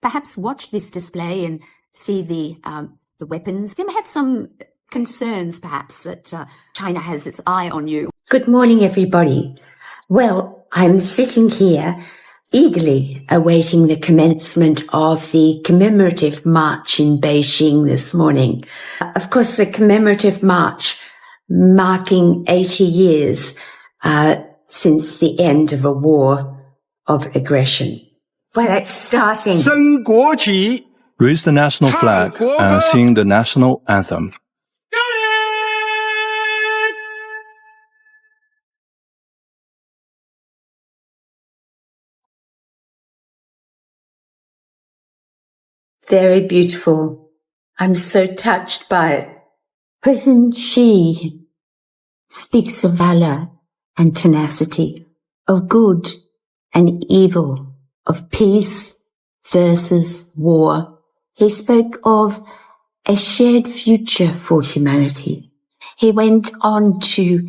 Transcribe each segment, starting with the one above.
perhaps watch this display and see the weapons. They may have some concerns, perhaps, that China has its eye on you. Good morning, everybody. Well, I'm sitting here eagerly awaiting the commencement of the commemorative march in Beijing this morning. Of course, the commemorative march marking 80 years since the end of a war of aggression. Well, it's starting. 升国旗 Raise the national flag and sing the national anthem. Very beautiful. I'm so touched by it. President Xi speaks of valor and tenacity, of good and evil, of peace versus war. He spoke of a shared future for humanity. He went on to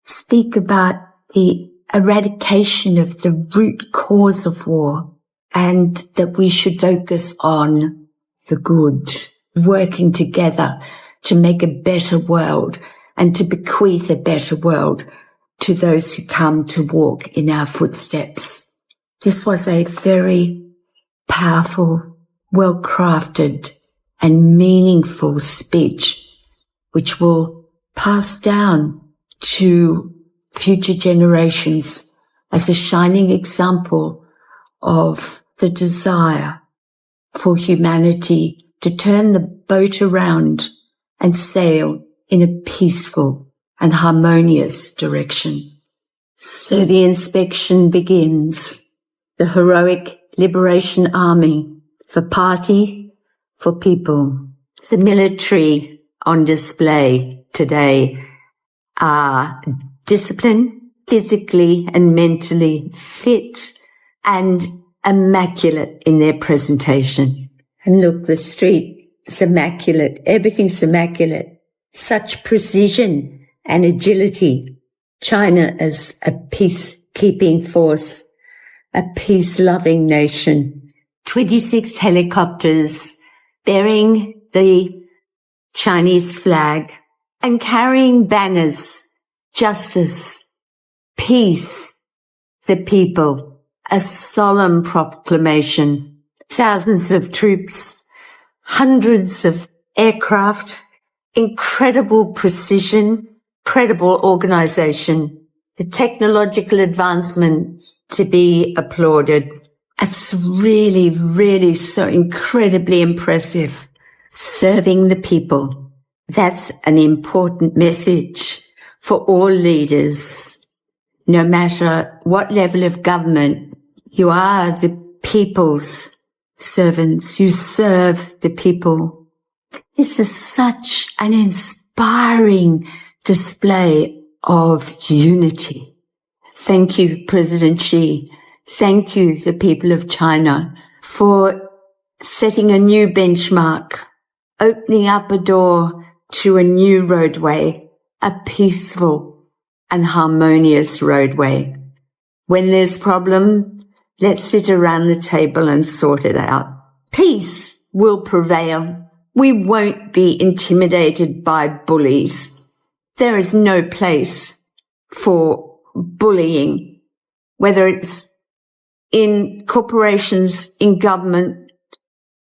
speak about the eradication of the root cause of war and that we should focus on the good, working together to make a better world and to bequeath a better world to those who come to walk in our footsteps. This was a very powerful, well-crafted and meaningful speech, which will pass down to future generations as a shining example of the desire for humanity to turn the boat around and sail in a peaceful and harmonious direction. So the inspection begins. The heroic Liberation Army for party, for people. The military on display today are disciplined, physically and mentally fit and immaculate in their presentation. And look, the street is immaculate. Everything's immaculate. Such precision and agility. China as a peacekeeping force, a peace-loving nation. 26 helicopters bearing the Chinese flag and carrying banners, justice, peace, the people. A solemn proclamation, thousands of troops, hundreds of aircraft, incredible precision, credible organization, the technological advancement to be applauded. It's really, really so incredibly impressive. Serving the people. That's an important message for all leaders. No matter what level of government, you are the people's servants. You serve the people. This is such an inspiring display of unity. Thank you, President Xi. Thank you, the people of China, for setting a new benchmark, opening up a door to a new roadway, a peaceful and harmonious roadway. When there's problem, let's sit around the table and sort it out. Peace will prevail. We won't be intimidated by bullies. There is no place for bullying, whether it's in corporations, in government,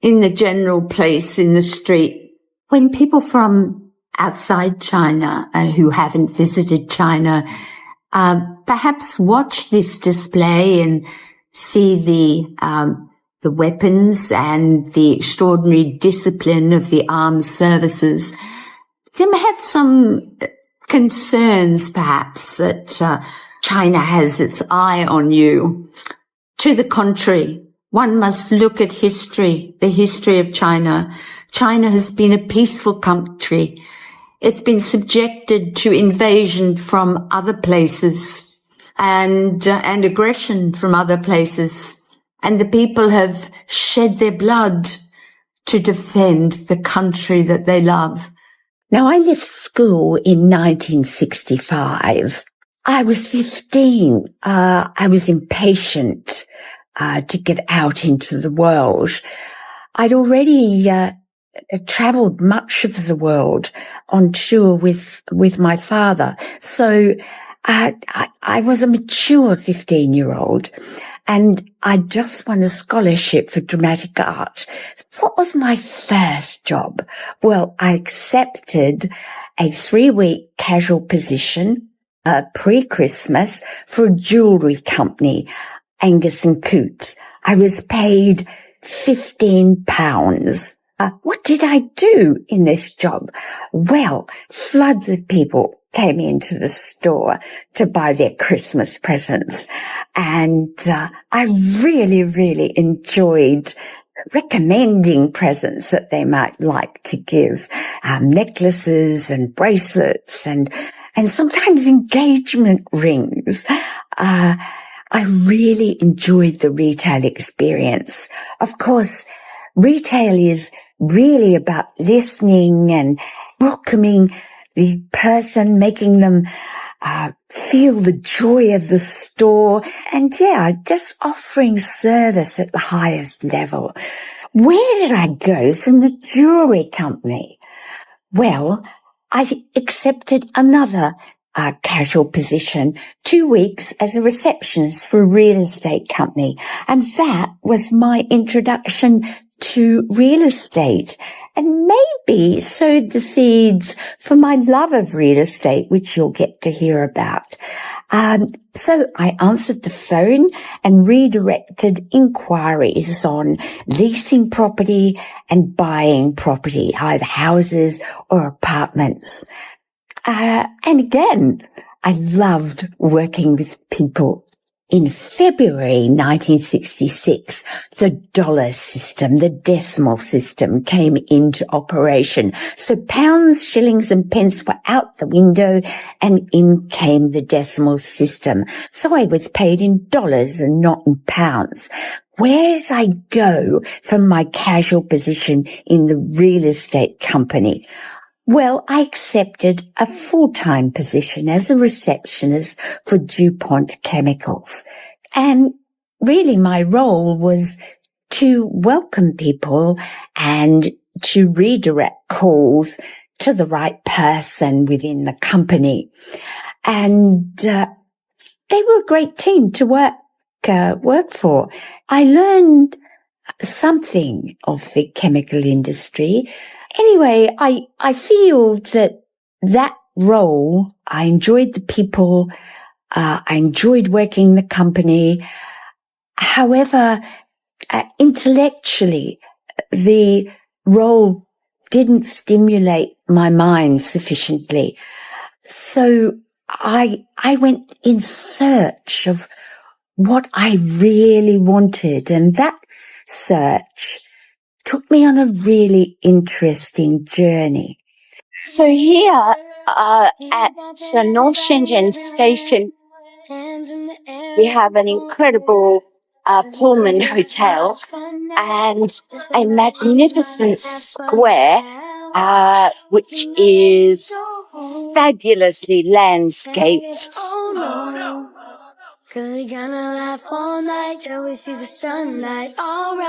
in the general place, in the street. When people from outside China who haven't visited China perhaps watch this display and see the weapons and the extraordinary discipline of the armed services, they may have some concerns, perhaps, that China has its eye on you. To the contrary, one must look at history, the history of China. China has been a peaceful country. It's been subjected to invasion from other places and aggression from other places. And the people have shed their blood to defend the country that they love. Now, I left school in 1965. I was 15. I was impatient. to get out into the world. I'd already traveled much of the world on tour with my father. So I was a mature 15-year-old, and I just won a scholarship for dramatic art. What was my first job? Well, I accepted a 3-week casual position pre-Christmas for a jewellery company, Angus and Coots. I was paid £15. What did I do in this job? Well, floods of people came into the store to buy their Christmas presents. And I really, really enjoyed recommending presents that they might like to give, necklaces and bracelets and sometimes engagement rings. I really enjoyed the retail experience. Of course, retail is really about listening and welcoming the person, making them feel the joy of the store, and just offering service at the highest level. Where did I go from the jewellery company? Well, I accepted another casual position, 2 weeks as a receptionist for a real estate company, and that was my introduction to real estate, and maybe sowed the seeds for my love of real estate, which you'll get to hear about. So I answered the phone and redirected inquiries on leasing property and buying property, either houses or apartments. And again, I loved working with people. In February 1966, the dollar system, the decimal system, came into operation. So pounds, shillings and pence were out the window, and in came the decimal system. So I was paid in dollars and not in pounds. Where did I go from my casual position in the real estate company? Well, I accepted a full-time position as a receptionist for DuPont Chemicals. And really my role was to welcome people and to redirect calls to the right person within the company. And they were a great team to work for. I learned something of the chemical industry. Anyway, I feel that role, I enjoyed the people, I enjoyed working the company. However, intellectually, the role didn't stimulate my mind sufficiently. So I went in search of what I really wanted, and that search took me on a really interesting journey. So here at North Shenzhen station, we have an incredible Pullman hotel and a magnificent square, which is fabulously landscaped. Cause we're gonna laugh all night till we see the sunlight, alright.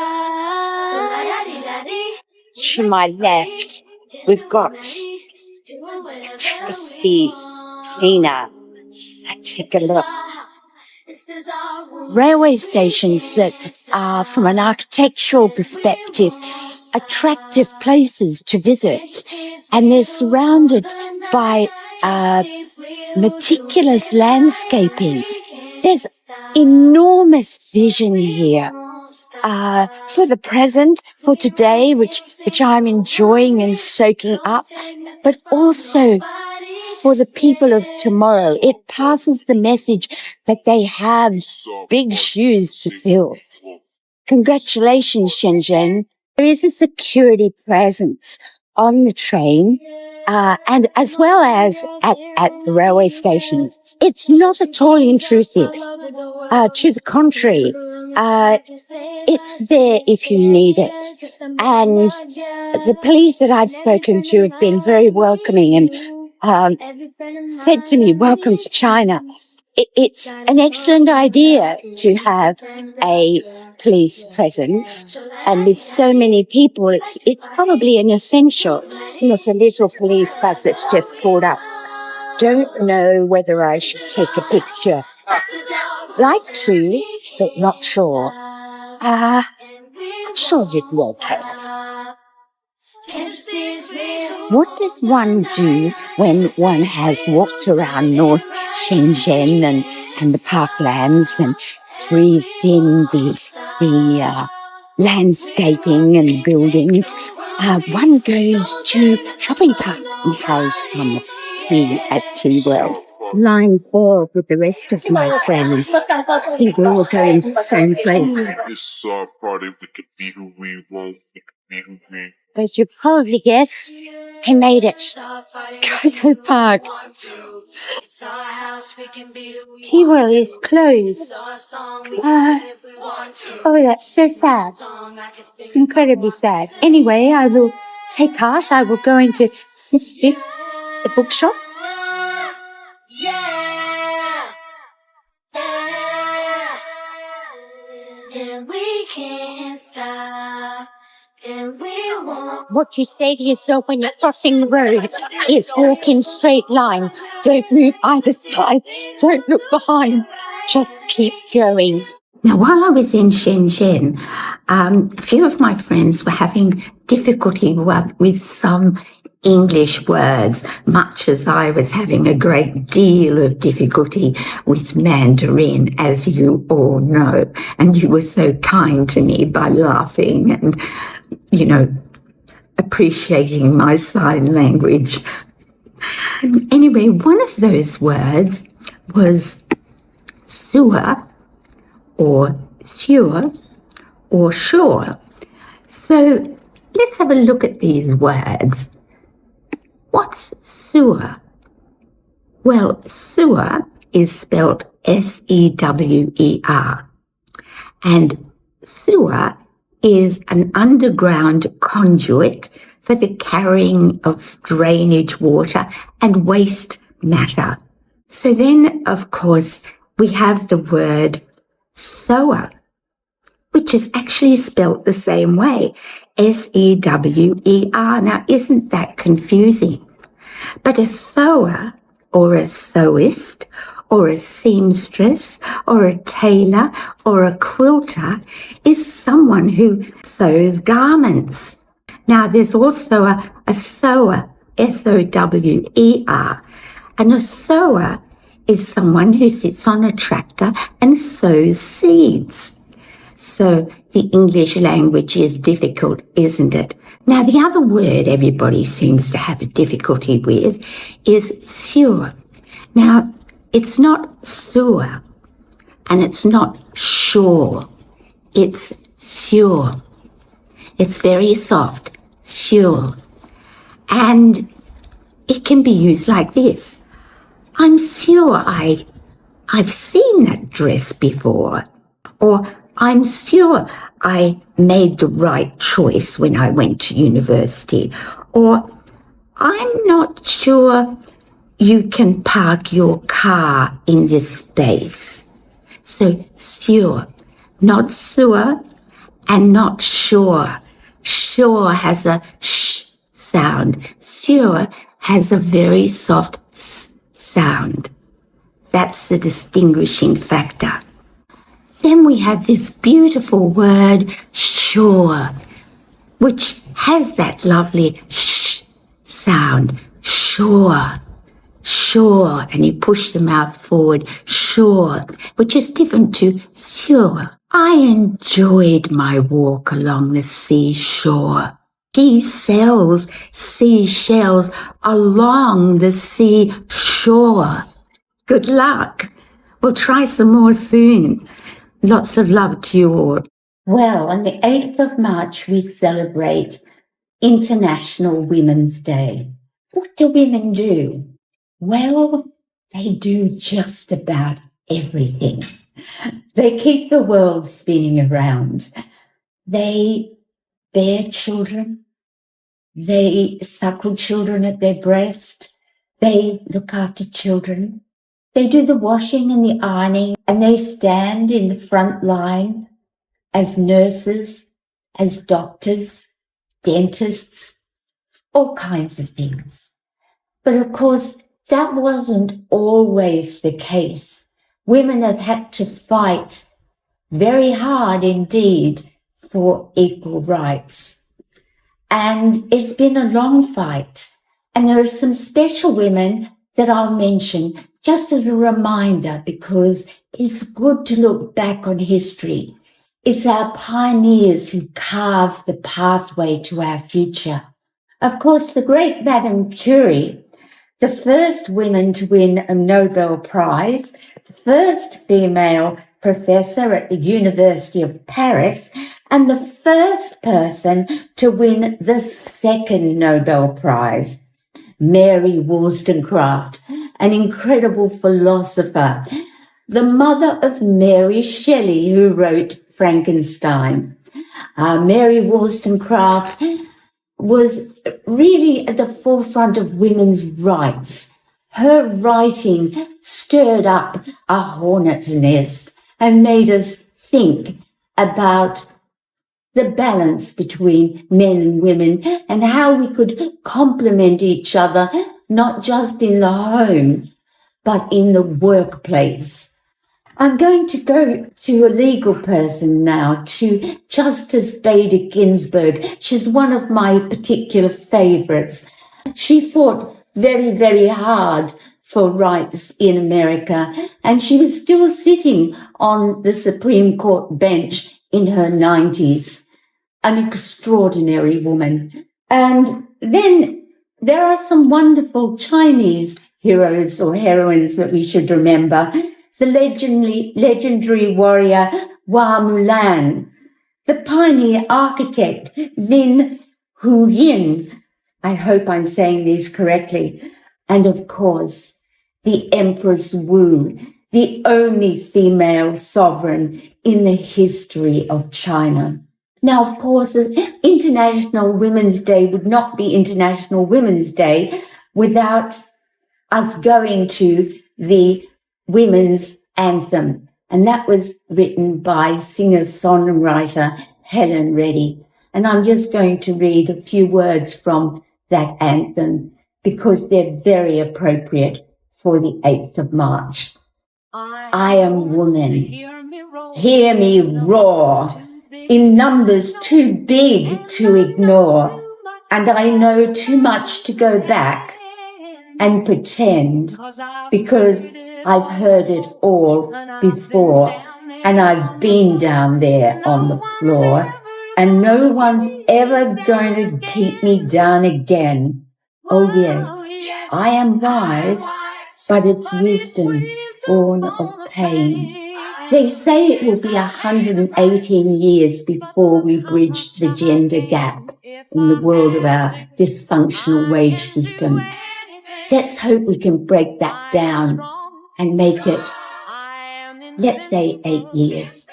To my left, we've got a trusty cleaner. Take a look. Railway stations that are, from an architectural perspective, attractive places to visit. And they're surrounded by meticulous landscaping. There's enormous vision here for the present, for today, which I'm enjoying and soaking up, but also for the people of tomorrow. It passes the message that they have big shoes to fill. Congratulations, Shenzhen. There is a security presence on the train, and as well as at the railway stations. It's not at all intrusive. To the contrary, it's there if you need it. And the police that I've spoken to have been very welcoming and said to me, "Welcome to China." it's an excellent idea to have a police presence, and with so many people, it's probably an essential. There's a little police bus that's just pulled up. Don't know whether I should take a picture. Like to, but not sure. I'm sure you'd be okay. What does one do when one has walked around North Shenzhen and the parklands and breathed in the landscaping and buildings? One goes to shopping park and has some tea at Tea World. Line 4 with the rest of my friends. I think we're all going to the same place. It's our party, we could be who we want, we could be who we... As you probably guess, I made it. Coco Park. Tea World is closed. Oh, that's so sad. Incredibly sad. Anyway, I will take heart. I will go into This, the bookshop. And we can't stop. And we won't. What you say to yourself when you're crossing the road is walk in straight line. Don't move either side. Don't look behind. Just keep going. Now, while I was in Shenzhen, a few of my friends were having difficulty with some English words, much as I was having a great deal of difficulty with Mandarin, as you all know. And you were so kind to me by laughing and, appreciating my sign language. Anyway, one of those words was sewer, or sewer, or shore. So let's have a look at these words. What's sewer? Well, sewer is spelt S-E-W-E-R, and sewer is an underground conduit for the carrying of drainage water and waste matter. So then, of course, we have the word sewer, which is actually spelt the same way, S-E-W-E-R. Now, isn't that confusing? But a sewer, or a sewist, or a seamstress, or a tailor, or a quilter is someone who sews garments. Now, there's also a sower, S-O-W-E-R, and a sower is someone who sits on a tractor and sows seeds. So the English language is difficult, isn't it? Now, the other word everybody seems to have a difficulty with is sewer. Now, it's not sewer, and it's not shore. It's sewer. It's very soft, sewer. And it can be used like this. I'm sure I've seen that dress before. Or I'm sure I made the right choice when I went to university. Or I'm not sure you can park your car in this space. So sewer, not sewer and not shore. Shore has a sh sound. Sewer has a very soft s sound. That's the distinguishing factor. Then we have this beautiful word, shore, which has that lovely sh sound. Shore, shore, and you push the mouth forward, shore, which is different to sewer. I enjoyed my walk along the seashore. She sells seashells along the seashore. Good luck. We'll try some more soon. Lots of love to you all. Well, on the 8th of March, we celebrate International Women's Day. What do women do? Well, they do just about everything. They keep the world spinning around. They bear children. They suckle children at their breast. They look after children. They do the washing and the ironing, and they stand in the front line as nurses, as doctors, dentists, all kinds of things. But of course, that wasn't always the case. Women have had to fight very hard indeed for equal rights. And it's been a long fight. And there are some special women that I'll mention just as a reminder, because it's good to look back on history. It's our pioneers who carved the pathway to our future. Of course, the great Madame Curie, the first woman to win a Nobel Prize, the first female professor at the University of Paris, and the first person to win the second Nobel Prize, Mary Wollstonecraft, an incredible philosopher, the mother of Mary Shelley, who wrote Frankenstein. Mary Wollstonecraft was really at the forefront of women's rights. Her writing stirred up a hornet's nest and made us think about the balance between men and women and how we could complement each other, not just in the home, but in the workplace. I'm going to go to a legal person now, to Justice Bader Ginsburg. She's one of my particular favorites. She fought very, very hard for rights in America, and she was still sitting on the Supreme Court bench in her 90s. An extraordinary woman. And then there are some wonderful Chinese heroes or heroines that we should remember. The legendary warrior Hua Mulan, the pioneer architect Lin Huyin, I hope I'm saying these correctly, and of course, the Empress Wu, the only female sovereign in the history of China. Now, of course, International Women's Day would not be International Women's Day without us going to the Women's Anthem. And that was written by singer-songwriter Helen Reddy. And I'm just going to read a few words from that anthem because they're very appropriate for the 8th of March. I am woman. Hear me roar. In numbers too big to ignore, and I know too much to go back and pretend, because I've heard it all before, and I've been down there on the floor, and no one's ever going to keep me down again. Oh yes, I am wise, but it's wisdom born of pain. They say it will be 118 years before we bridge the gender gap in the world of our dysfunctional wage system. Let's hope we can break that down and make it, let's say, 8 years.